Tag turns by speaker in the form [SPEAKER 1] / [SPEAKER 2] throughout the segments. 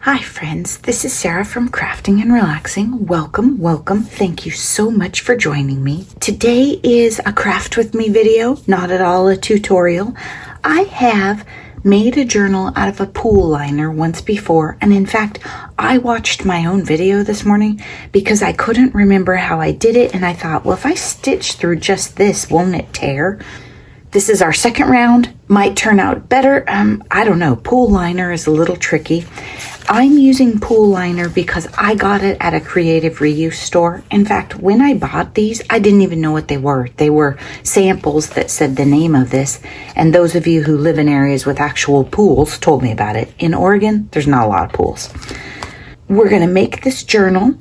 [SPEAKER 1] Hi friends, this is Sarah from Crafting and Relaxing. Welcome, welcome. Thank you so much for joining me. Today is a craft with me video, not at all a tutorial. I have made a journal out of a pool liner once before, and in fact, I watched my own video this morning because I couldn't remember how I did it, and I thought, well, if I stitch through just this, won't it tear? This is our second round, might turn out better. I don't know, pool liner is a little tricky. I'm using pool liner because I got it at a creative reuse store. In fact, when I bought these, I didn't even know what they were. They were samples that said the name of this, and those of you who live in areas with actual pools told me about it. In Oregon, there's not a lot of pools. We're gonna make this journal.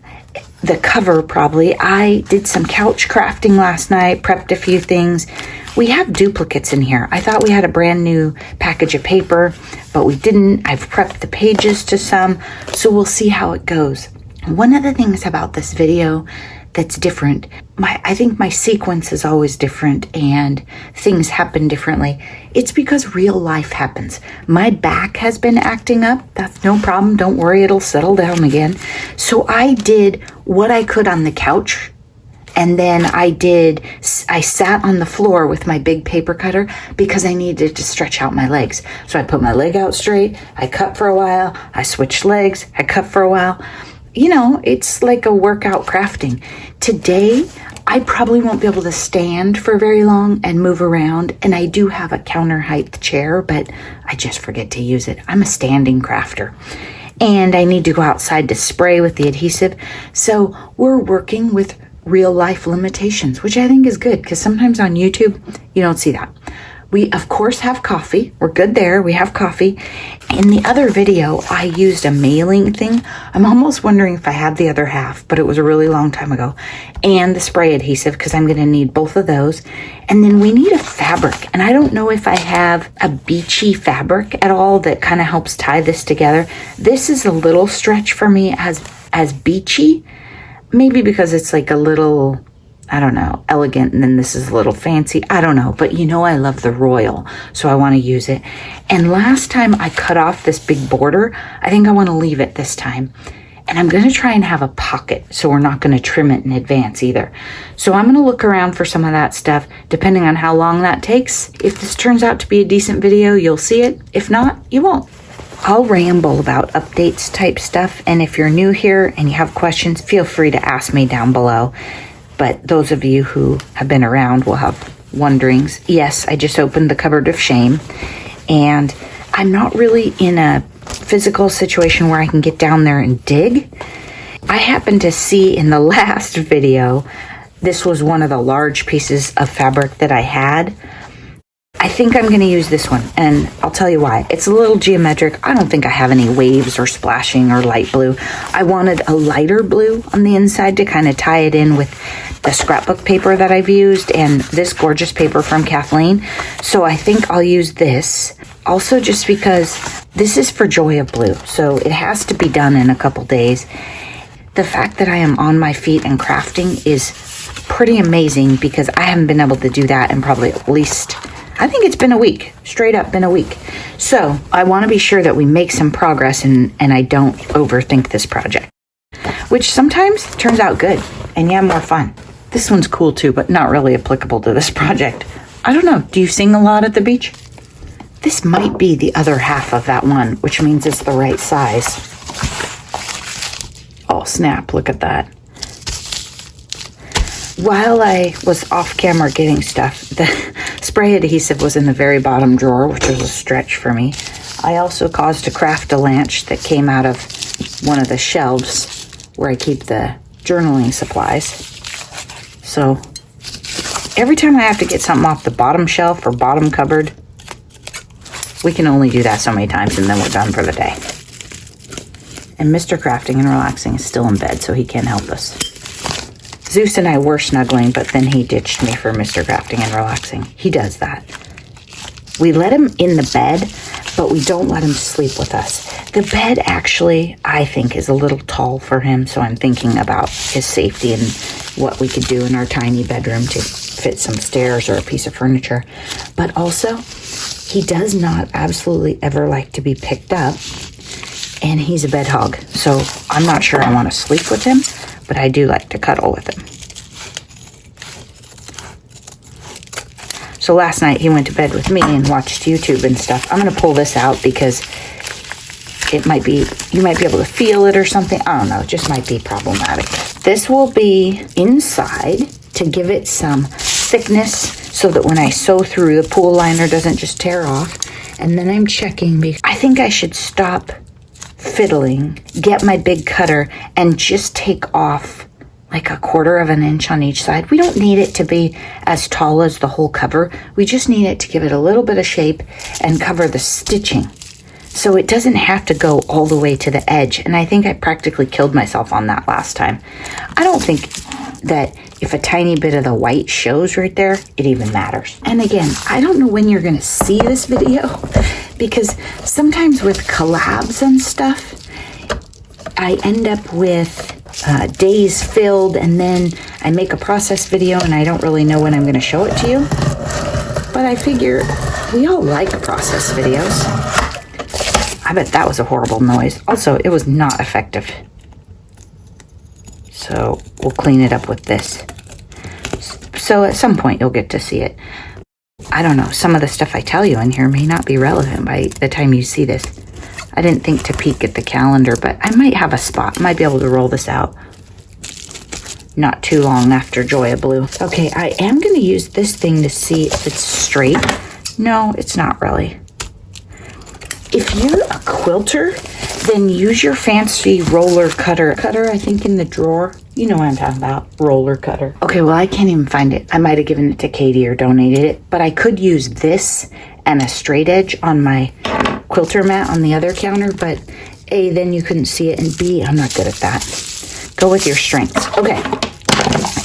[SPEAKER 1] The cover probably. I did some couch crafting last night, prepped a few things. We have duplicates in here. I thought we had a brand new package of paper, but we didn't. I've prepped the pages to some, so we'll see how it goes. One of the things about this video that's different, I think my sequence is always different and things happen differently. It's because real life happens. My back has been acting up. That's no problem. Don't worry, it'll settle down again. So I did what I could on the couch. And then I sat on the floor with my big paper cutter because I needed to stretch out my legs. So I put my leg out straight, I cut for a while, I switched legs, I cut for a while. You know, it's like a workout crafting. Today, I probably won't be able to stand for very long and move around. And I do have a counter height chair, but I just forget to use it. I'm a standing crafter. And I need to go outside to spray with the adhesive. So we're working with real life limitations, which I think is good because sometimes on YouTube, you don't see that. We, of course, have coffee. We're good there. We have coffee. In the other video, I used a mailing thing. I'm almost wondering if I have the other half, but it was a really long time ago. And the spray adhesive, because I'm going to need both of those. And then we need a fabric. And I don't know if I have a beachy fabric at all that kind of helps tie this together. This is a little stretch for me as beachy. Maybe because it's like a little, I don't know, elegant, and then this is a little fancy. I don't know, but you know I love the royal, so I want to use it. And last time I cut off this big border, I think I want to leave it this time. And I'm going to try and have a pocket, so we're not going to trim it in advance either. So I'm going to look around for some of that stuff, depending on how long that takes. If this turns out to be a decent video, you'll see it. If not, you won't. I'll ramble about updates type stuff, and if you're new here and you have questions, feel free to ask me down below. But those of you who have been around will have wonderings. Yes, I just opened the cupboard of shame, and I'm not really in a physical situation where I can get down there and dig. I happened to see in the last video, this was one of the large pieces of fabric that I had. I think I'm going to use this one, and I'll tell you why. It's a little geometric. I don't think I have any waves or splashing or light blue. I wanted a lighter blue on the inside to kind of tie it in with the scrapbook paper that I've used and this gorgeous paper from Kathleen. So I think I'll use this. Also, just because this is for Joy of Blue, so it has to be done in a couple days. The fact that I am on my feet and crafting is pretty amazing because I haven't been able to do that in probably at least, I think it's been a week, straight up been a week. So I want to be sure that we make some progress and I don't overthink this project, which sometimes turns out good and you have more fun. This one's cool too, but not really applicable to this project. I don't know. Do you sing a lot at the beach? This might be the other half of that one, which means it's the right size. Oh, snap. Look at that. While I was off camera getting stuff, the spray adhesive was in the very bottom drawer, which was a stretch for me. I also caused to craft a latch that came out of one of the shelves where I keep the journaling supplies. So every time I have to get something off the bottom shelf or bottom cupboard, we can only do that so many times and then we're done for the day. And Mr. Crafting and Relaxing is still in bed, so he can't help us. Zeus and I were snuggling, but then he ditched me for Mr. Crafting and Relaxing. He does that. We let him in the bed, but we don't let him sleep with us. The bed actually, I think, is a little tall for him, so I'm thinking about his safety and what we could do in our tiny bedroom to fit some stairs or a piece of furniture. But also, he does not absolutely ever like to be picked up. and he's a bed hog. So I'm not sure I want to sleep with him, but I do like to cuddle with him. So last night he went to bed with me and watched YouTube and stuff. I'm going to pull this out because it might be, you might be able to feel it or something. I don't know, it just might be problematic. This will be inside to give it some thickness so that when I sew through, the pool liner doesn't just tear off. And then I'm checking because I think I should stop fiddling, get my big cutter, and just take off like 1/4 of an inch on each side. We don't need it to be as tall as the whole cover. We just need it to give it a little bit of shape and cover the stitching. So it doesn't have to go all the way to the edge. And I think I practically killed myself on that last time. I don't think that if a tiny bit of the white shows right there, it even matters. And again, I don't know when you're gonna see this video because sometimes with collabs and stuff, I end up with days filled and then I make a process video and I don't really know when I'm gonna show it to you. But I figure we all like process videos. I bet that was a horrible noise. Also, it was not effective. So we'll clean it up with this. So at some point you'll get to see it. I don't know, some of the stuff I tell you in here may not be relevant by the time you see this. I didn't think to peek at the calendar, but I might have a spot. I might be able to roll this out not too long after Joya Blue. Okay, I am going to use this thing to see if it's straight. No, it's not really. If you're a quilter, then use your fancy roller cutter. Cutter, I think, in the drawer. You know what I'm talking about, roller cutter. Okay, well, I can't even find it. I might have given it to Katie or donated it, but I could use this and a straight edge on my quilter mat on the other counter, but A, then you couldn't see it, and B, I'm not good at that. Go with your strengths. Okay,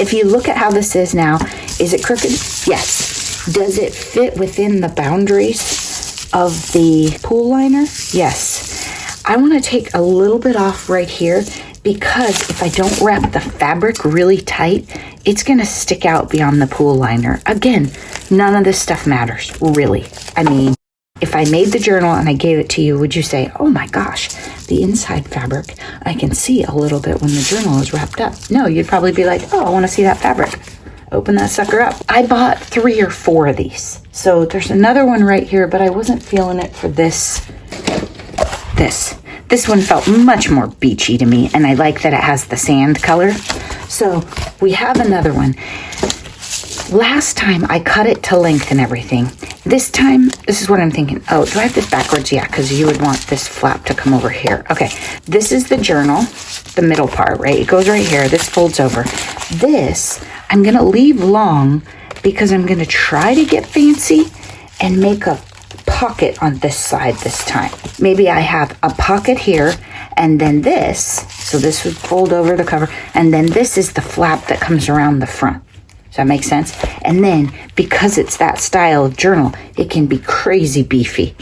[SPEAKER 1] if you look at how this is now, is it crooked? Yes. Does it fit within the boundaries of the pool liner? Yes. I want to take a little bit off right here because if I don't wrap the fabric really tight, it's going to stick out beyond the pool liner. Again, none of this stuff matters, really. I mean, if I made the journal and I gave it to you, would you say, oh my gosh, the inside fabric, I can see a little bit when the journal is wrapped up? No, you'd probably be like, oh, I want to see that fabric. Open that sucker up. I bought 3 or 4 of these. So there's another one right here, but I wasn't feeling it for this. This one felt much more beachy to me, and I like that it has the sand color. So we have another one. Last time I cut it to length and everything. This time, this is what I'm thinking. Oh, do I have this backwards? Yeah, because you would want this flap to come over here. Okay, this is the journal, the middle part, right? It goes right here. This folds over. This, I'm going to leave long because I'm going to try to get fancy and make a pocket on this side this time. Maybe I have a pocket here and then this, so this would fold over the cover, and then this is the flap that comes around the front. Does that make sense? And then because it's that style of journal, it can be crazy beefy.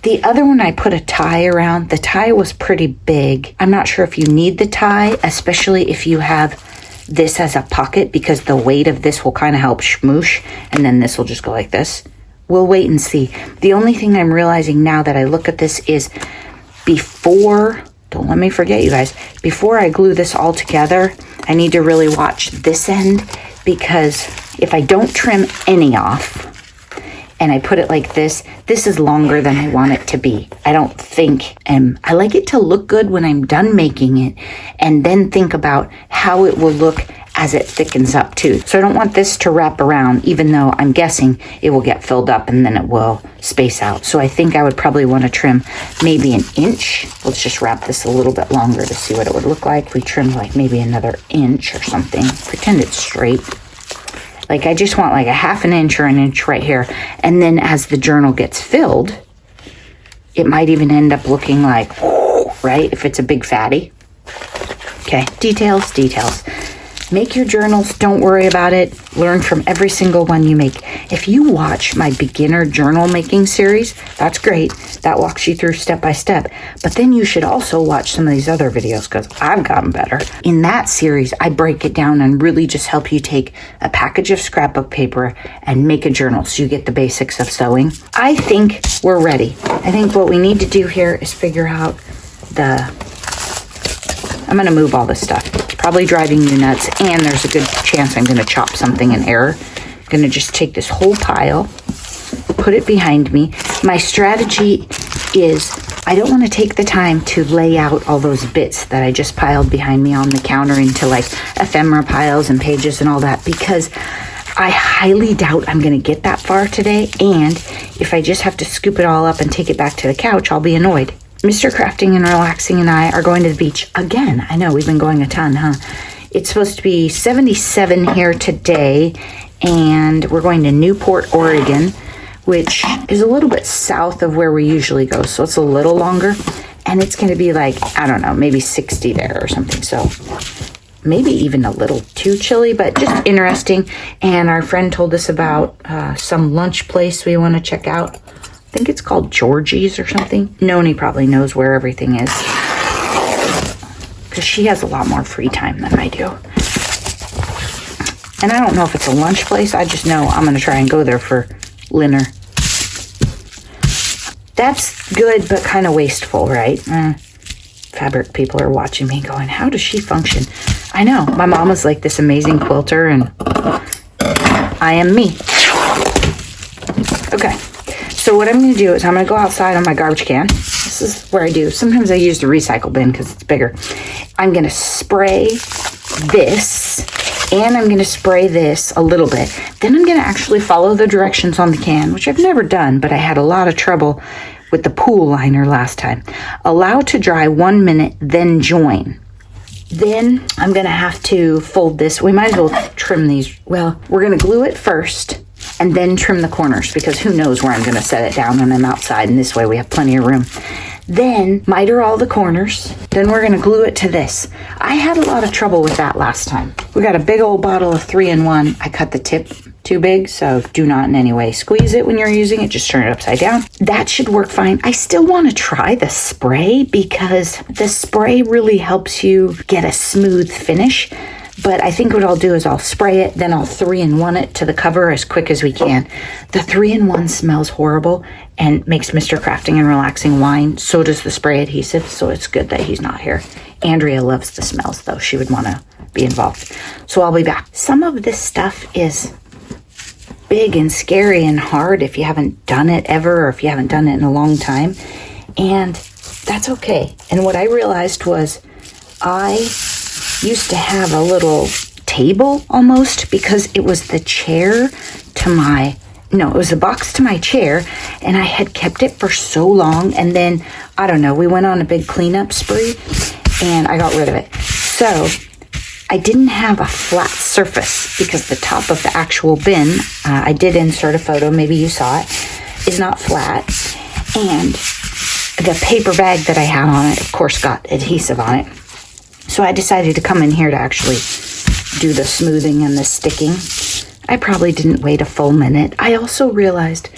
[SPEAKER 1] The other one I put a tie around. The tie was pretty big. I'm not sure if you need the tie, especially if you have this as a pocket, because the weight of this will kind of help smoosh, and then this will just go like this. We'll wait and see. The only thing I'm realizing now that I look at this is before, don't let me forget you guys, before I glue this all together, I need to really watch this end, because if I don't trim any off and I put it like this, this is longer than I want it to be. I don't think, I like it to look good when I'm done making it, and then think about how it will look as it thickens up too. So I don't want this to wrap around, even though I'm guessing it will get filled up and then it will space out. So I think I would probably want to trim maybe an inch. Let's just wrap this a little bit longer to see what it would look like. We trim like maybe another inch or something. Pretend it's straight. Like I just want like a half an inch or an inch right here. And then as the journal gets filled, it might even end up looking like, right? If it's a big fatty. Okay, details, details. Make your journals, don't worry about it. Learn from every single one you make. If you watch my beginner journal making series, that's great. That walks you through step by step. But then you should also watch some of these other videos because I've gotten better. In that series, I break it down and really just help you take a package of scrapbook paper and make a journal so you get the basics of sewing. I think we're ready. I think what we need to do here is figure out I'm going to move all this stuff. It's probably driving you nuts, and there's a good chance I'm going to chop something in error. I'm going to just take this whole pile, put it behind me. My strategy is I don't want to take the time to lay out all those bits that I just piled behind me on the counter into like ephemera piles and pages and all that, because I highly doubt I'm going to get that far today, and if I just have to scoop it all up and take it back to the couch, I'll be annoyed. Mr. Crafting and Relaxing and I are going to the beach again. I know, we've been going a ton, huh? It's supposed to be 77 here today, and we're going to Newport, Oregon, which is a little bit south of where we usually go, so it's a little longer, and it's going to be like, I don't know, maybe 60 there or something, so maybe even a little too chilly, but just interesting. And our friend told us about some lunch place we want to check out. I think it's called Georgie's or something. Noni probably knows where everything is, because she has a lot more free time than I do. And I don't know if it's a lunch place. I just know I'm going to try and go there for dinner. That's good, but kind of wasteful, right? Fabric people are watching me going, how does she function? I know, my mom is like this amazing quilter, and I am me. Okay, so what I'm going to do is I'm going to go outside on my garbage can. This is where I do. Sometimes I use the recycle bin because it's bigger. I'm going to spray this, and I'm going to spray this a little bit. Then I'm going to actually follow the directions on the can, which I've never done, but I had a lot of trouble with the pool liner last time. Allow to dry 1 minute, then join. Then I'm going to have to fold this. We might as well trim these. Well, we're going to glue it first and then trim the corners, because who knows where I'm going to set it down when I'm outside, and this way we have plenty of room. Then miter all the corners. Then we're going to glue it to this. I had a lot of trouble with that last time. We got a big old bottle of 3-in-1. I cut the tip too big, so do not in any way squeeze it when you're using it. Just turn it upside down. That should work fine. I still want to try the spray, because the spray really helps you get a smooth finish. But I think what I'll do is I'll spray it, then I'll 3-in-1 it to the cover as quick as we can. The 3-in-1 smells horrible and makes Mr. Crafting and Relaxing whine. So does the spray adhesive, so it's good that he's not here. Andrea loves the smells, though. She would want to be involved. So I'll be back. Some of this stuff is big and scary and hard if you haven't done it ever, or if you haven't done it in a long time. And that's okay. And what I realized was I used to have a little table almost, because it was the chair to my, no, it was a box to my chair, and I had kept it for so long, and then, I don't know, we went on a big cleanup spree, and I got rid of it. So I didn't have a flat surface, because the top of the actual bin, I did insert a photo, maybe you saw it, is not flat, and the paper bag that I had on it, of course, got adhesive on it. So I decided to come in here to actually do the smoothing and the sticking. I probably didn't wait a full minute. I also realized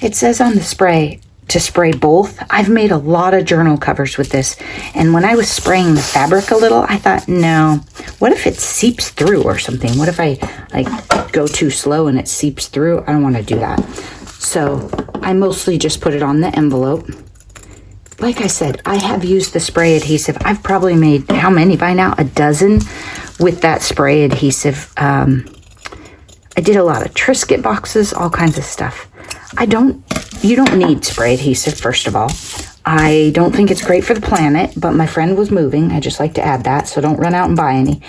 [SPEAKER 1] it says on the spray to spray both. I've made a lot of journal covers with this. And when I was spraying the fabric a little, I thought, no, what if it seeps through or something? What if I like go too slow and it seeps through? I don't want to do that. So I mostly just put it on the envelope. Like I said, I have used the spray adhesive. I've probably made, how many by now? A dozen with that spray adhesive. I did a lot of Triscuit boxes, all kinds of stuff. You don't need spray adhesive, first of all. I don't think it's great for the planet, but my friend was moving. I just like to add that, so don't run out and buy any.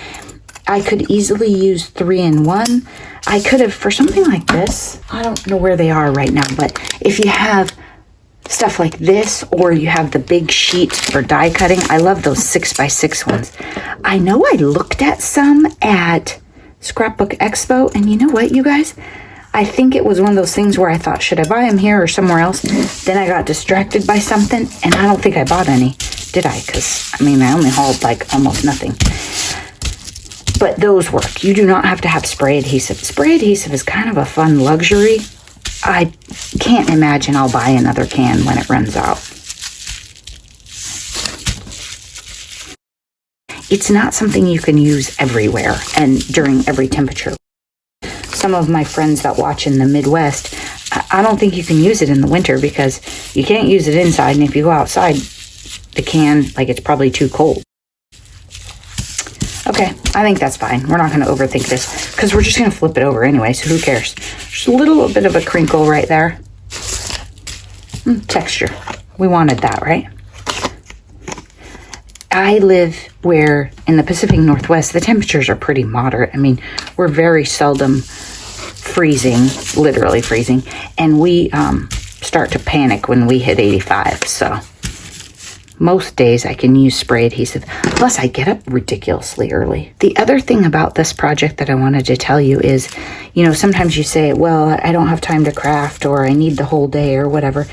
[SPEAKER 1] I could easily use 3-in-1. I could have, for something like this, I don't know where they are right now, but if you have stuff like this, or you have the big sheets for die cutting. I love those 6x6 ones. I know I looked at some at Scrapbook Expo, and you know what, you guys? I think it was one of those things where I thought, should I buy them here or somewhere else? Then I got distracted by something, and I don't think I bought any, did I? Because, I mean, I only hauled like almost nothing. But those work. You do not have to have spray adhesive. Spray adhesive is kind of a fun luxury. I can't imagine I'll buy another can when it runs out. It's not something you can use everywhere and during every temperature. Some of my friends that watch in the Midwest, I don't think you can use it in the winter, because you can't use it inside, and if you go outside, the can like it's probably too cold. Okay, I think that's fine. We're not going to overthink this because we're just going to flip it over anyway, so who cares? Just a little bit of a crinkle right there. Texture. We wanted that, right? I live where in the Pacific Northwest, the temperatures are pretty moderate. I mean, we're very seldom freezing, literally freezing, and we start to panic when we hit 85, so most days I can use spray adhesive. Plus, I get up ridiculously early. The other thing about this project that I wanted to tell you is, you know, sometimes you say, well, I don't have time to craft, or I need the whole day, or whatever.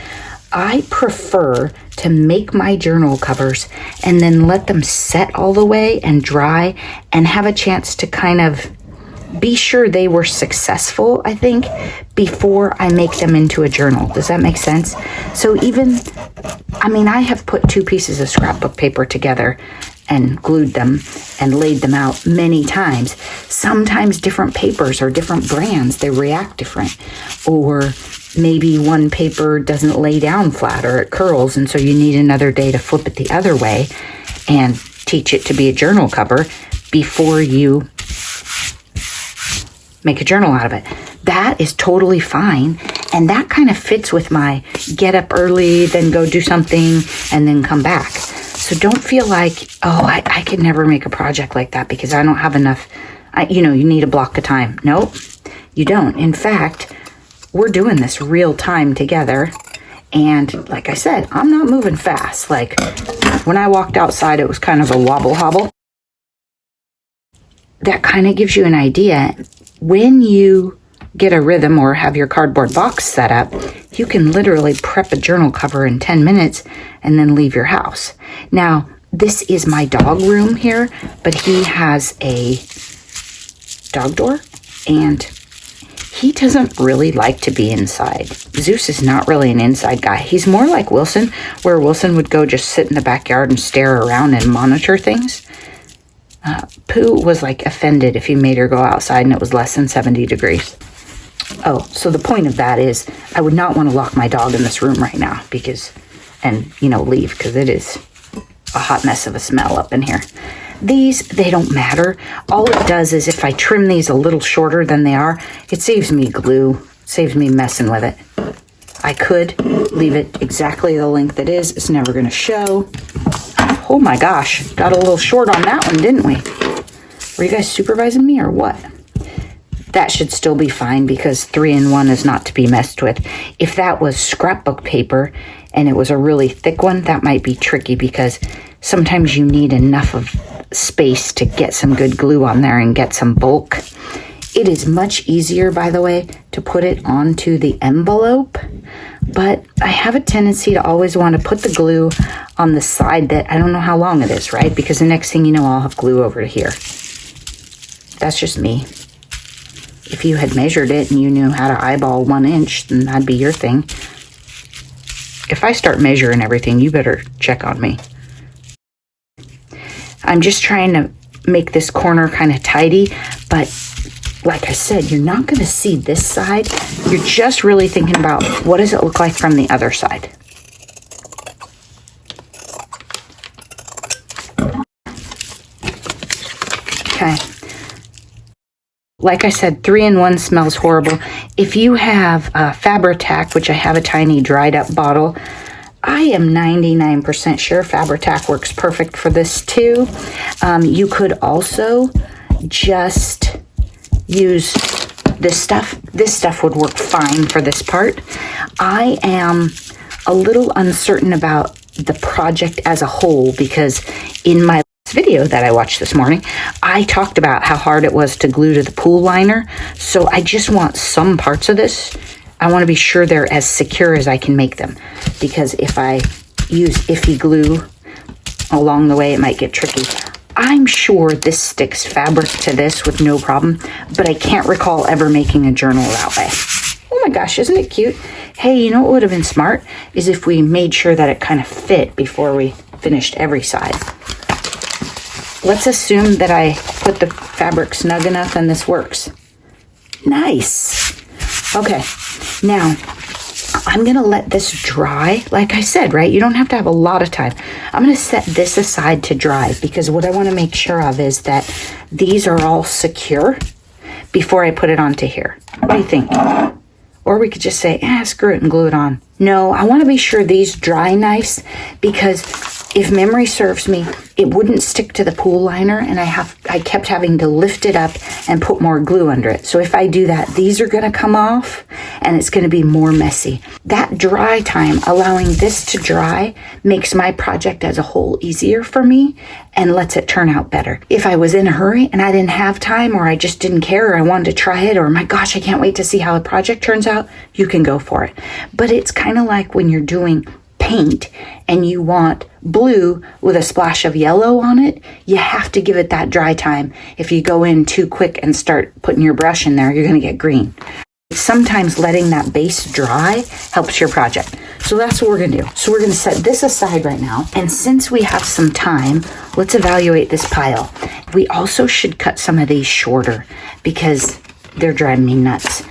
[SPEAKER 1] I prefer to make my journal covers and then let them set all the way and dry and have a chance to kind of be sure they were successful, I think, before I make them into a journal. Does that make sense? So even, I mean, I have put 2 pieces of scrapbook paper together and glued them and laid them out many times. Sometimes different papers or different brands, they react different. Or maybe one paper doesn't lay down flat or it curls, and so you need another day to flip it the other way and teach it to be a journal cover before you make a journal out of it. That is totally fine. And that kind of fits with my get up early, then go do something, and then come back. So don't feel like, oh, I could never make a project like that because I don't have enough, you need a block of time. Nope, you don't. In fact, we're doing this real time together. And like I said, I'm not moving fast. Like when I walked outside, it was kind of a wobble hobble. That kind of gives you an idea. When you get a rhythm or have your cardboard box set up, you can literally prep a journal cover in 10 minutes and then leave your house. Now, this is my dog room here, but he has a dog door and he doesn't really like to be inside. Zeus is not really an inside guy. He's more like Wilson, where Wilson would go just sit in the backyard and stare around and monitor things. Pooh was like offended if you made her go outside and it was less than 70 degrees. Oh, so the point of that is I would not want to lock my dog in this room right now leave because it is a hot mess of a smell up in here. These, they don't matter. All it does is if I trim these a little shorter than they are, it saves me glue, saves me messing with it. I could leave it exactly the length it is. It's never going to show. Oh my gosh, got a little short on that one, didn't we? Were you guys supervising me or what? That should still be fine because 3-in-1 is not to be messed with. If that was scrapbook paper and it was a really thick one, that might be tricky because sometimes you need enough of space to get some good glue on there and get some bulk. It is much easier, by the way, to put it onto the envelope, but I have a tendency to always want to put the glue on the side that I don't know how long it is, right? Because the next thing you know, I'll have glue over to here. That's just me. If you had measured it and you knew how to eyeball 1 inch, then that'd be your thing. If I start measuring everything, you better check on me. I'm just trying to make this corner kind of tidy, but like I said, you're not going to see this side. You're just really thinking about what does it look like from the other side. Okay. Like I said, 3-in-1 smells horrible. If you have Fabri-Tac, which I have a tiny dried up bottle, I am 99% sure Fabri-Tac works perfect for this too. You could also just use this stuff. This stuff would work fine for this part. I am a little uncertain about the project as a whole because in my video that I watched this morning, I talked about how hard it was to glue to the pool liner. So I just want some parts of this. I want to be sure they're as secure as I can make them because if I use iffy glue along the way, it might get tricky. I'm sure this sticks fabric to this with no problem, but I can't recall ever making a journal that way. Oh my gosh, isn't it cute? Hey, you know what would have been smart is if we made sure that it kind of fit before we finished every side. Let's assume that I put the fabric snug enough and this works. Nice. Okay, now I'm going to let this dry. Like I said, right? You don't have to have a lot of time. I'm going to set this aside to dry because what I want to make sure of is that these are all secure before I put it onto here. What do you think? Or we could just say, screw it and glue it on. No, I want to be sure these dry nice because if memory serves me, it wouldn't stick to the pool liner and I kept having to lift it up and put more glue under it. So if I do that, these are going to come off and it's going to be more messy. That dry time, allowing this to dry, makes my project as a whole easier for me and lets it turn out better. If I was in a hurry and I didn't have time or I just didn't care or I wanted to try it or my gosh, I can't wait to see how the project turns out, you can go for it. But it's kind of like when you're doing paint and you want blue with a splash of yellow on it, you have to give it that dry time. If you go in too quick and start putting your brush in there, you're going to get green. Sometimes letting that base dry helps your project. So that's what we're going to do. So we're going to set this aside right now. And since we have some time, let's evaluate this pile. We also should cut some of these shorter because they're driving me nuts.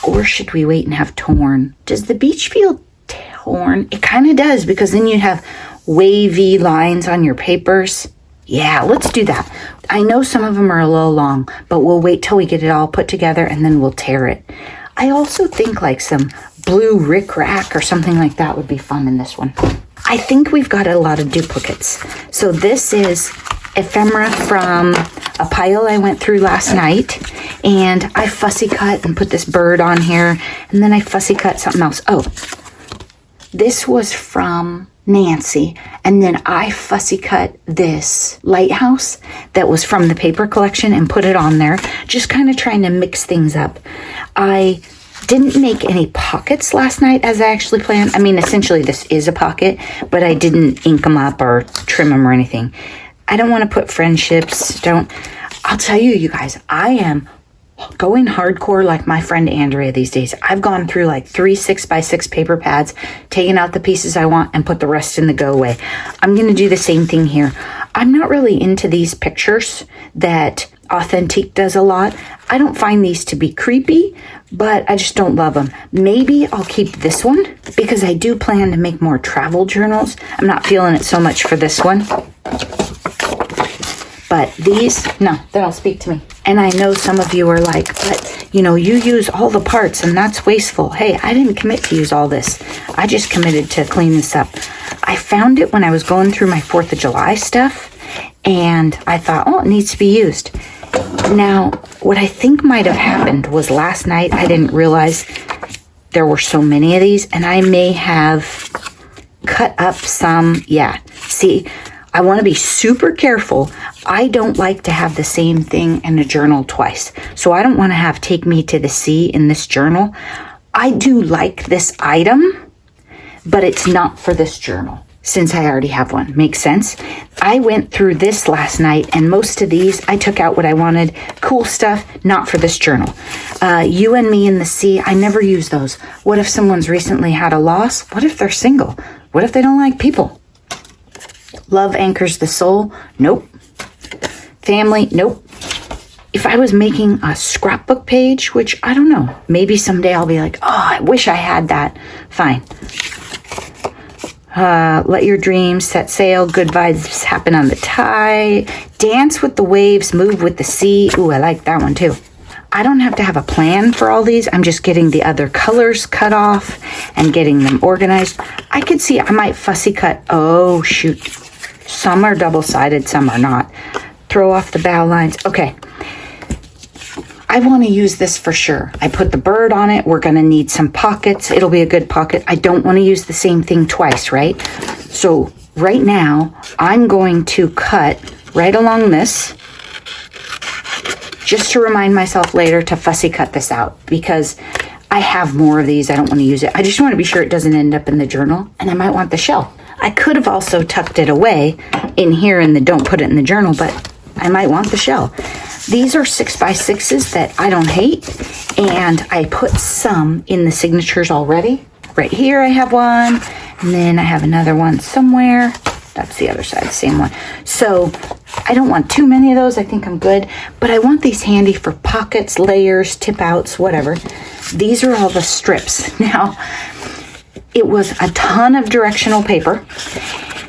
[SPEAKER 1] Or should we wait and have torn? Does the beach feel torn? It kind of does because then you have wavy lines on your papers. Yeah, let's do that. I know some of them are a little long, but we'll wait till we get it all put together and then we'll tear it. I also think like some blue rickrack or something like that would be fun in this one. I think we've got a lot of duplicates. So this is ephemera from a pile I went through last night, and I fussy cut and put this bird on here, and then I fussy cut something else. Oh, this was from Nancy, and then I fussy cut this lighthouse that was from the paper collection and put it on there, just kind of trying to mix things up. I didn't make any pockets last night as I actually planned. I mean, essentially this is a pocket, but I didn't ink them up or trim them or anything. I don't want to put friendships. I'll tell you, you guys, I am going hardcore like my friend Andrea these days. I've gone through like 3 6x6 paper pads, taken out the pieces I want and put the rest in the go away. I'm going to do the same thing here. I'm not really into these pictures that Authentique does a lot. I don't find these to be creepy, but I just don't love them. Maybe I'll keep this one because I do plan to make more travel journals. I'm not feeling it so much for this one. But these, no, they don't speak to me. And I know some of you are like, but you use all the parts and that's wasteful. Hey, I didn't commit to use all this. I just committed to clean this up. I found it when I was going through my 4th of July stuff and I thought, it needs to be used. Now, what I think might have happened was last night I didn't realize there were so many of these and I may have cut up some. Yeah, see, I want to be super careful. I don't like to have the same thing in a journal twice. So I don't want to have Take Me to the Sea in this journal. I do like this item, but it's not for this journal since I already have one. Makes sense? I went through this last night and most of these, I took out what I wanted. Cool stuff, not for this journal. You and Me in the Sea, I never use those. What if someone's recently had a loss? What if they're single? What if they don't like people? Love Anchors the Soul? Nope. Family? Nope. If I was making a scrapbook page, which I don't know, maybe someday I'll be like, I wish I had that. Fine. Let Your Dreams Set Sail. Good Vibes Happen on the Tide. Dance with the Waves. Move with the Sea. Ooh, I like that one too. I don't have to have a plan for all these. I'm just getting the other colors cut off and getting them organized. I could see I might fussy cut. Oh, shoot. Some are double-sided, some are not. Throw off the bow lines. Okay. I want to use this for sure. I put the bird on it. We're going to need some pockets. It'll be a good pocket. I don't want to use the same thing twice, right? So right now, I'm going to cut right along this just to remind myself later to fussy cut this out because I have more of these. I don't want to use it. I just want to be sure it doesn't end up in the journal and I might want the shell. I could have also tucked it away in here in the don't put it in the journal, but I might want the shell. These are 6x6s that I don't hate, and I put some in the signatures already. Right here I have one, and then I have another one somewhere. That's the other side, the same one. So I don't want too many of those. I think I'm good, but I want these handy for pockets, layers, tip outs, whatever. These are all the strips. Now, it was a ton of directional paper,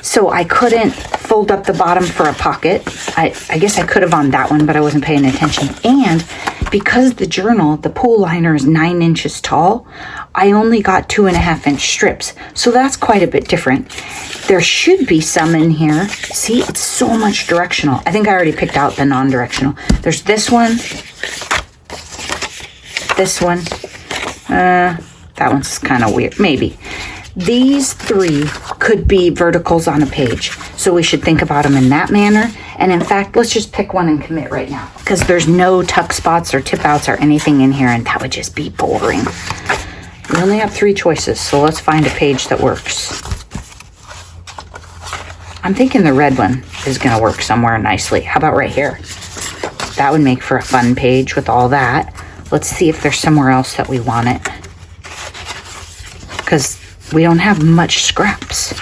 [SPEAKER 1] so I couldn't fold up the bottom for a pocket. I guess I could have on that one, but I wasn't paying attention. And because the journal, the pool liner is 9 inches tall, I only got 2.5-inch strips. So that's quite a bit different. There should be some in here. See, it's so much directional. I think I already picked out the non-directional. There's this one, this one. That one's kind of weird, maybe. These 3 could be verticals on a page, so we should think about them in that manner. And in fact, let's just pick one and commit right now, because there's no tuck spots or tip outs or anything in here, and that would just be boring. We only have 3 choices, so let's find a page that works. I'm thinking the red one is going to work somewhere nicely. How about right here? That would make for a fun page with all that. Let's see if there's somewhere else that we want it, because we don't have much scraps.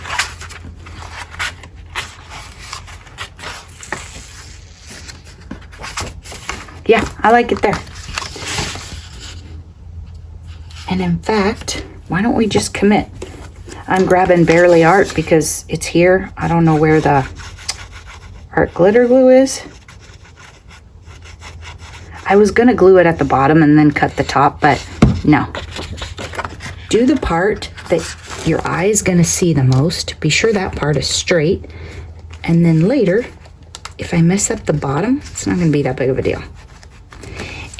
[SPEAKER 1] Yeah, I like it there. And in fact, why don't we just commit? I'm grabbing Barely Art because it's here. I don't know where the art glitter glue is. I was gonna glue it at the bottom and then cut the top, but no. Do the part that your eye is gonna see the most. Be sure that part is straight. And then later, if I mess up the bottom, it's not gonna be that big of a deal.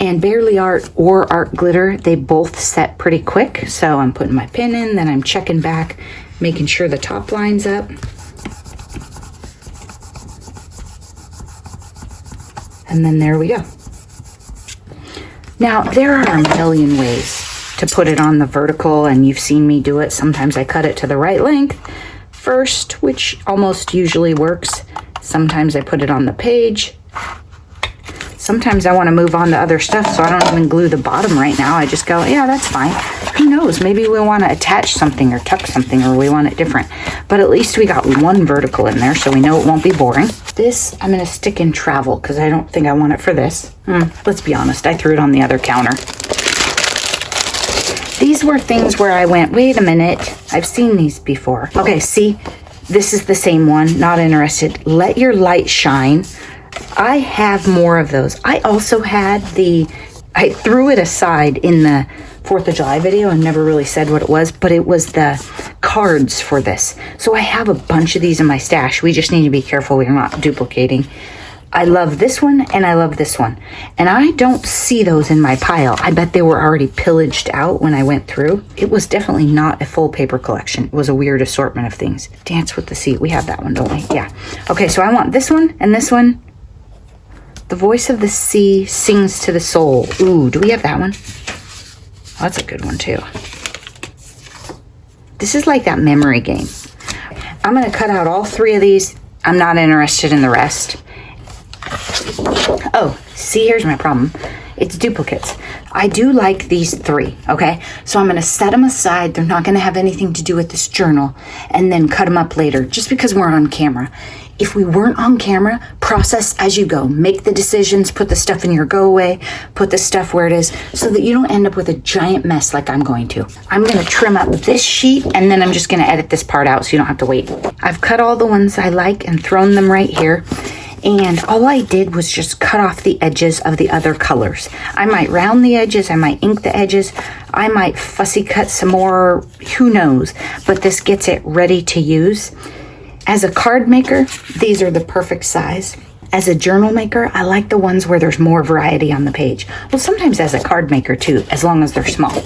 [SPEAKER 1] And Barely Art or art glitter, they both set pretty quick. So I'm putting my pin in, then I'm checking back, making sure the top line's up. And then there we go. Now, there are a million ways to put it on the vertical, and you've seen me do it. Sometimes I cut it to the right length first, which almost usually works. Sometimes I put it on the page. Sometimes I want to move on to other stuff, so I don't even glue the bottom right now. I just go, yeah, that's fine. Who knows? Maybe we want to attach something or tuck something, or we want it different. But at least we got one vertical in there, so we know it won't be boring. This, I'm going to stick in travel, because I don't think I want it for this. Let's be honest, I threw it on the other counter. These were things where I went, wait a minute, I've seen these before. Okay, see, this is the same one, not interested. Let your light shine. I have more of those. I also had I threw it aside in the 4th of July video and never really said what it was, but it was the cards for this. So I have a bunch of these in my stash. We just need to be careful we're not duplicating. I love this one and I love this one. And I don't see those in my pile. I bet they were already pillaged out when I went through. It was definitely not a full paper collection. It was a weird assortment of things. Dance with the Sea. We have that one, don't we? Yeah. Okay, so I want this one and this one. The Voice of the Sea Sings to the Soul. Ooh, do we have that one? Oh, that's a good one too. This is like that memory game. I'm going to cut out all 3 of these. I'm not interested in the rest. Oh, see, here's my problem. It's duplicates. I do like these 3, okay? So I'm going to set them aside. They're not going to have anything to do with this journal, and then cut them up later, just because we're on camera. If we weren't on camera, process as you go. Make the decisions, put the stuff in your go away, put the stuff where it is, so that you don't end up with a giant mess like I'm going to. I'm going to trim up this sheet, and then I'm just going to edit this part out so you don't have to wait. I've cut all the ones I like and thrown them right here. And all I did was just cut off the edges of the other colors. I might round the edges, I might ink the edges, I might fussy cut some more, who knows. But this gets it ready to use. As a card maker, these are the perfect size. As a journal maker, I like the ones where there's more variety on the page. Well, sometimes as a card maker too, as long as they're small.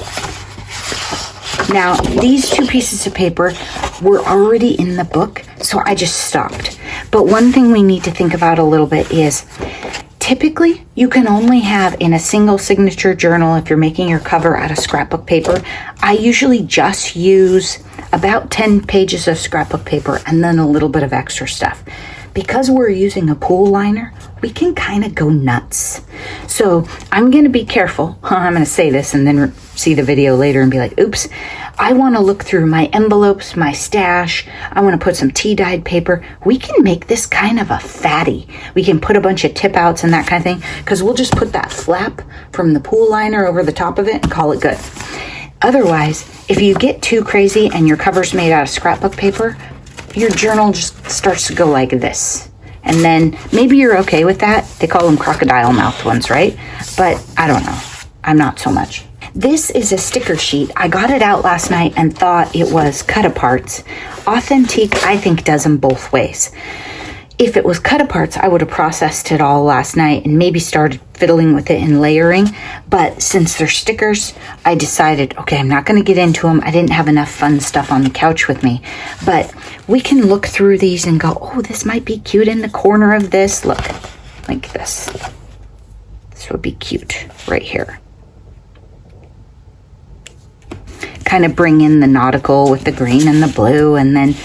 [SPEAKER 1] Now, these 2 pieces of paper were already in the book, so I just stopped. But one thing we need to think about a little bit is, typically, you can only have in a single signature journal, if you're making your cover out of scrapbook paper, I usually just use about 10 pages of scrapbook paper and then a little bit of extra stuff. Because we're using a pool liner, we can kind of go nuts. So I'm going to be careful. I'm going to say this and then see the video later and be like, oops. I want to look through my envelopes, my stash. I want to put some tea-dyed paper. We can make this kind of a fatty. We can put a bunch of tip outs and that kind of thing, because we'll just put that flap from the pool liner over the top of it and call it good. Otherwise, if you get too crazy and your cover's made out of scrapbook paper, your journal just starts to go like this. And then maybe you're okay with that. They call them crocodile mouth ones, right? But I don't know. I'm not so much. This is a sticker sheet. I got it out last night and thought it was cut aparts. Authentique, I think, does them both ways. If it was cut aparts, I would have processed it all last night and maybe started fiddling with it and layering. But since they're stickers, I decided, okay, I'm not going to get into them. I didn't have enough fun stuff on the couch with me. But we can look through these and go, oh, this might be cute in the corner of this. Look, like this. This would be cute right here. Kind of bring in the nautical with the green and the blue, and then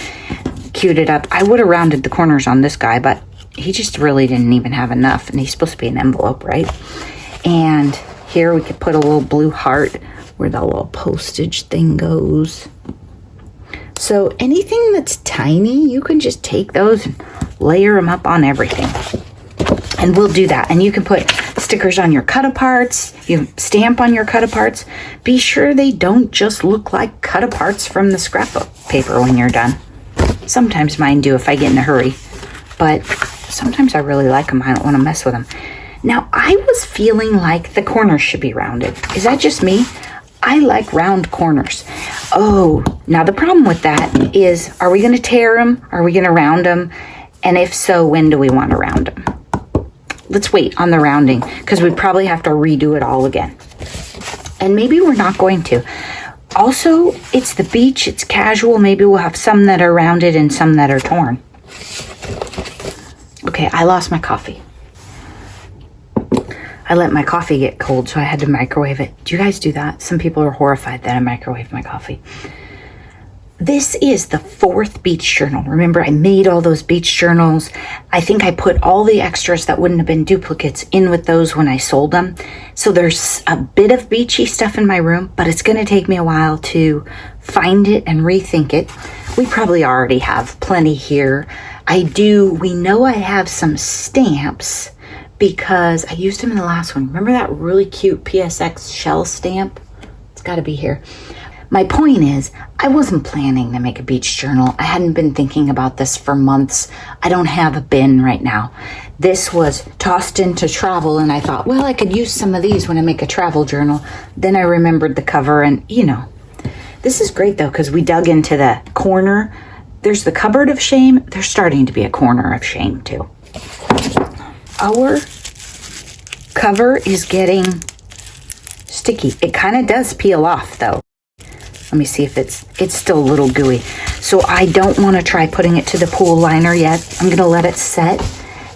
[SPEAKER 1] cute it up. I would have rounded the corners on this guy, but he just really didn't even have enough, and he's supposed to be an envelope, right? And here we could put a little blue heart where the little postage thing goes. So anything that's tiny, you can just take those and layer them up on everything. And we'll do that. And you can put stickers on your cut aparts, you stamp on your cut aparts. Be sure they don't just look like cut aparts from the scrapbook paper when you're done. Sometimes mine do if I get in a hurry, but sometimes I really like them. I don't want to mess with them. Now, I was feeling like the corners should be rounded. Is that just me? I like round corners. Oh, now the problem with that is, are we going to tear them? Are we going to round them? And if so, when do we want to round them? Let's wait on the rounding, because we probably have to redo it all again. And maybe we're not going to. Also, it's the beach, it's casual. Maybe we'll have some that are rounded and some that are torn. Okay, I lost my coffee. I let my coffee get cold, so I had to microwave it. Do you guys do that? Some people are horrified that I microwave my coffee. This is the 4th beach journal. Remember, I made all those beach journals. I think I put all the extras that wouldn't have been duplicates in with those when I sold them. So there's a bit of beachy stuff in my room, but it's going to take me a while to find it and rethink it. We probably already have plenty here. We know I have some stamps because I used them in the last one. Remember that really cute PSX shell stamp? It's got to be here. My point is, I wasn't planning to make a beach journal. I hadn't been thinking about this for months. I don't have a bin right now. This was tossed into travel, and I thought, well, I could use some of these when I make a travel journal. Then I remembered the cover, and this is great though, because we dug into the corner. There's the cupboard of shame. There's starting to be a corner of shame too. Our cover is getting sticky. It kind of does peel off though. Let me see if it's still a little gooey. So I don't want to try putting it to the pool liner yet. I'm going to let it set.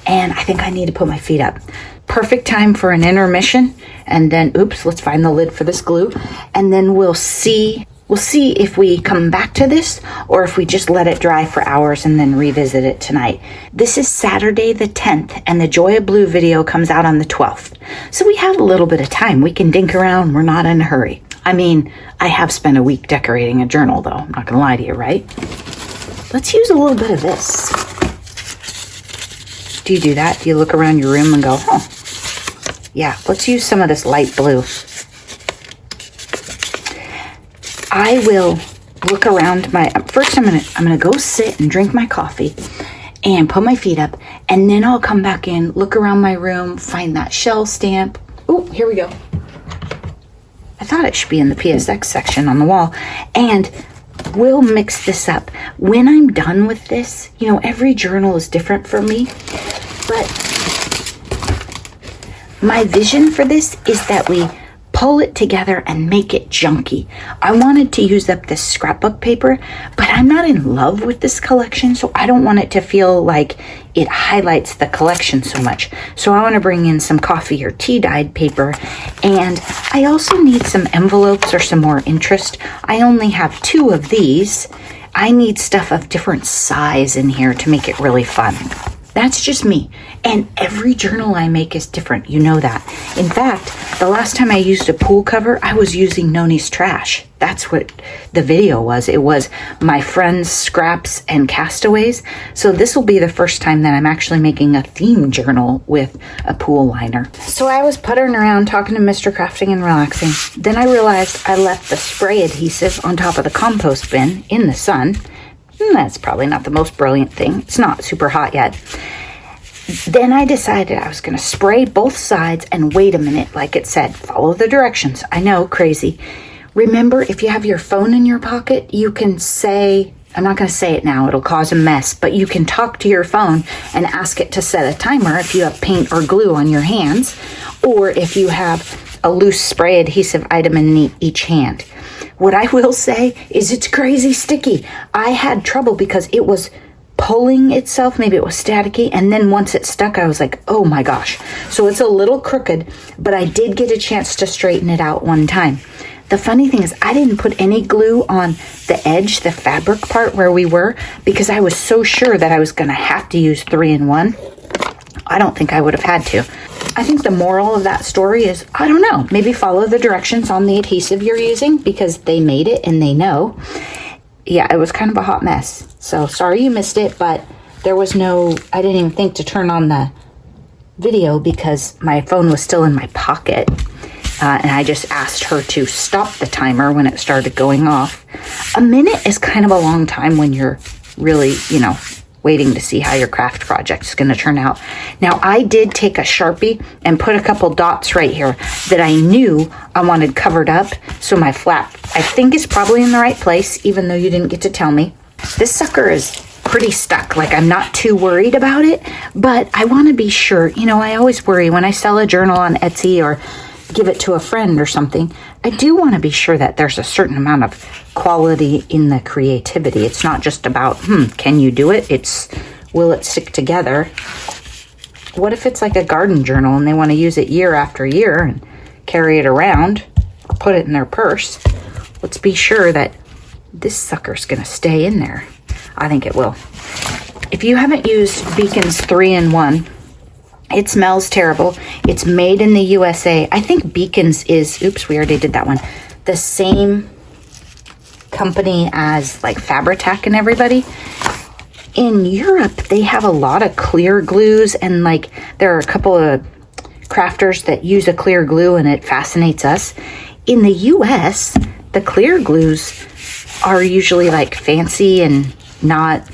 [SPEAKER 1] And I think I need to put my feet up. Perfect time for an intermission. And then, oops, let's find the lid for this glue. And then we'll see if we come back to this or if we just let it dry for hours and then revisit it tonight. This is Saturday the 10th, and the Joy of Blue video comes out on the 12th. So we have a little bit of time. We can dink around. We're not in a hurry. I mean, I have spent a week decorating a journal, though. I'm not going to lie to you, right? Let's use a little bit of this. Do you do that? Do you look around your room and go, oh, yeah, let's use some of this light blue. I will look around first I'm going to go sit and drink my coffee and put my feet up, and then I'll come back in, look around my room, find that shell stamp. Oh, here we go. I thought it should be in the PSX section on the wall. And we'll mix this up. When I'm done with this, every journal is different for me. But my vision for this is that we pull it together and make it junky. I wanted to use up this scrapbook paper, but I'm not in love with this collection, so I don't want it to feel like it highlights the collection so much. So I want to bring in some coffee or tea dyed paper, and I also need some envelopes or some more interest. I only have 2 of these. I need stuff of different size in here to make it really fun. That's just me. And every journal I make is different. You know that. In fact, the last time I used a pool cover, I was using Noni's trash. That's what the video was. It was my friends' scraps and castaways. So this will be the first time that I'm actually making a theme journal with a pool liner. So I was puttering around talking to Mr. Crafting and Relaxing. Then I realized I left the spray adhesive on top of the compost bin in the sun. That's probably not the most brilliant thing. It's not super hot yet. Then I decided I was going to spray both sides and wait a minute, like it said. Follow the directions. I know, crazy. Remember, if you have your phone in your pocket, you can say, I'm not going to say it now, it'll cause a mess, but you can talk to your phone and ask it to set a timer if you have paint or glue on your hands, or if you have a loose spray adhesive item in each hand. What I will say is it's crazy sticky. I had trouble because it was pulling itself. Maybe it was staticky. And then once it stuck, I was like, oh my gosh. So it's a little crooked, but I did get a chance to straighten it out one time. The funny thing is I didn't put any glue on the edge, the fabric part where we were, because I was so sure that I was going to have to use 3-in-1. I don't think I would have had to. I think the moral of that story is, I don't know, maybe follow the directions on the adhesive you're using because they made it and they know. Yeah, it was kind of a hot mess. So sorry you missed it, but there was no, I didn't even think to turn on the video because my phone was still in my pocket. And I just asked her to stop the timer when it started going off. A minute is kind of a long time when you're really, waiting to see how your craft project is going to turn out. Now, I did take a Sharpie and put a couple dots right here that I knew I wanted covered up. So my flap, I think, is probably in the right place, even though you didn't get to tell me. This sucker is pretty stuck. Like, I'm not too worried about it, but I want to be sure. I always worry when I sell a journal on Etsy or give it to a friend or something. I do want to be sure that there's a certain amount of quality in the creativity. It's not just about, can you do it? It's, will it stick together? What if it's like a garden journal and they want to use it year after year and carry it around or put it in their purse? Let's be sure that this sucker's going to stay in there. I think it will. If you haven't used Beacon's 3-in-1, it smells terrible. It's made in the USA. I think Beacon's is, oops, we already did that one, the same company as like Fabri-Tac and everybody. In Europe, they have a lot of clear glues, and like there are a couple of crafters that use a clear glue and it fascinates us. In the US, the clear glues are usually like fancy and not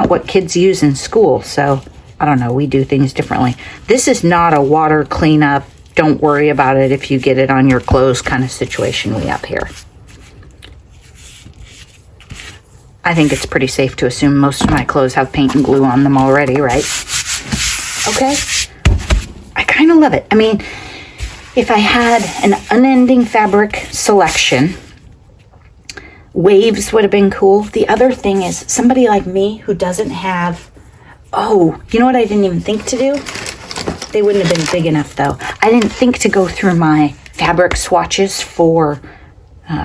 [SPEAKER 1] what kids use in school. So I don't know, we do things differently. This is not a water cleanup, don't worry about it if you get it on your clothes kind of situation we have here. I think it's pretty safe to assume most of my clothes have paint and glue on them already, right? Okay. I kind of love it. I mean, if I had an unending fabric selection, waves would have been cool. The other thing is somebody like me who doesn't have, you know what I didn't even think to do? They wouldn't have been big enough though. I didn't think to go through my fabric swatches for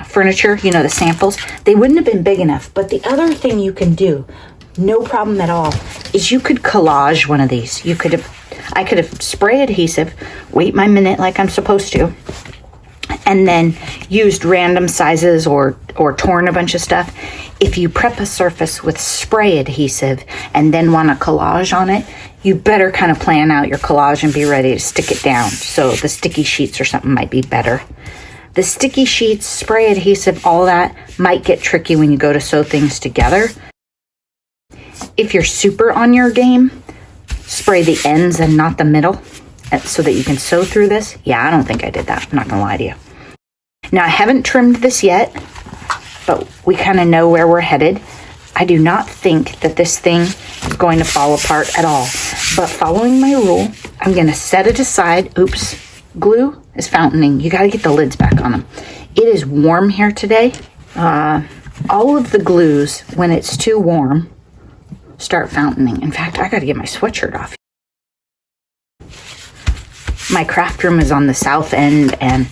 [SPEAKER 1] furniture, the samples. They wouldn't have been big enough. But the other thing you can do, no problem at all, is you could collage one of these. I could have spray adhesive, wait my minute like I'm supposed to, and then used random sizes or torn a bunch of stuff. If you prep a surface with spray adhesive and then want a collage on it, you better kind of plan out your collage and be ready to stick it down. So the sticky sheets or something might be better. The sticky sheets, spray adhesive, all that might get tricky when you go to sew things together. If you're super on your game, spray the ends and not the middle so that you can sew through this. Yeah, I don't think I did that. I'm not gonna lie to you. Now, I haven't trimmed this yet, but we kind of know where we're headed. I do not think that this thing is going to fall apart at all. But following my rule, I'm going to set it aside. Oops, glue is fountaining. You got to get the lids back on them. It is warm here today. All of the glues, when it's too warm, start fountaining. In fact, I got to get my sweatshirt off. My craft room is on the south end and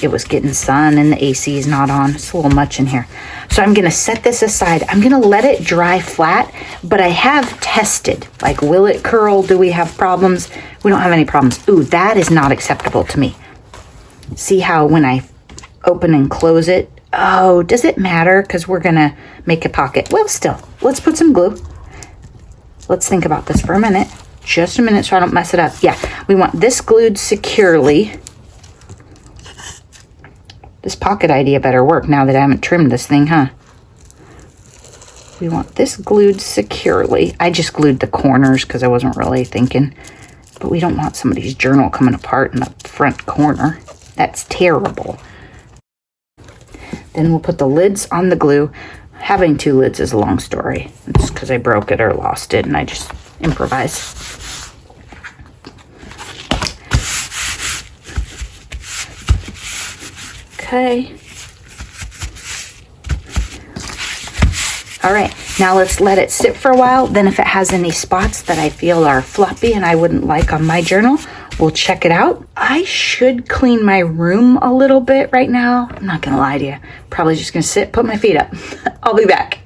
[SPEAKER 1] it was getting sun and the AC is not on. It's a little much in here. So I'm gonna set this aside. I'm gonna let it dry flat, but I have tested, like, will it curl? Do we have problems? We don't have any problems. Ooh, that is not acceptable to me. See how when I open and close it, oh, does it matter? Because we're gonna make a pocket. Well, still, let's put some glue. Let's think about this for a minute. Just a minute so I don't mess it up. Yeah, we want this glued securely. This pocket idea better work now that I haven't trimmed this thing, huh? We want this glued securely. I just glued the corners because I wasn't really thinking. But we don't want somebody's journal coming apart in the front corner. That's terrible. Then we'll put the lids on the glue. Having two lids is a long story. It's because I broke it or lost it and I just improvise. Okay. All right, now let's let it sit for a while. Then if it has any spots that I feel are floppy and I wouldn't like on my journal, we'll check it out. I should clean my room a little bit right now. I'm not gonna lie to you. Probably just gonna sit, put my feet up. I'll be back.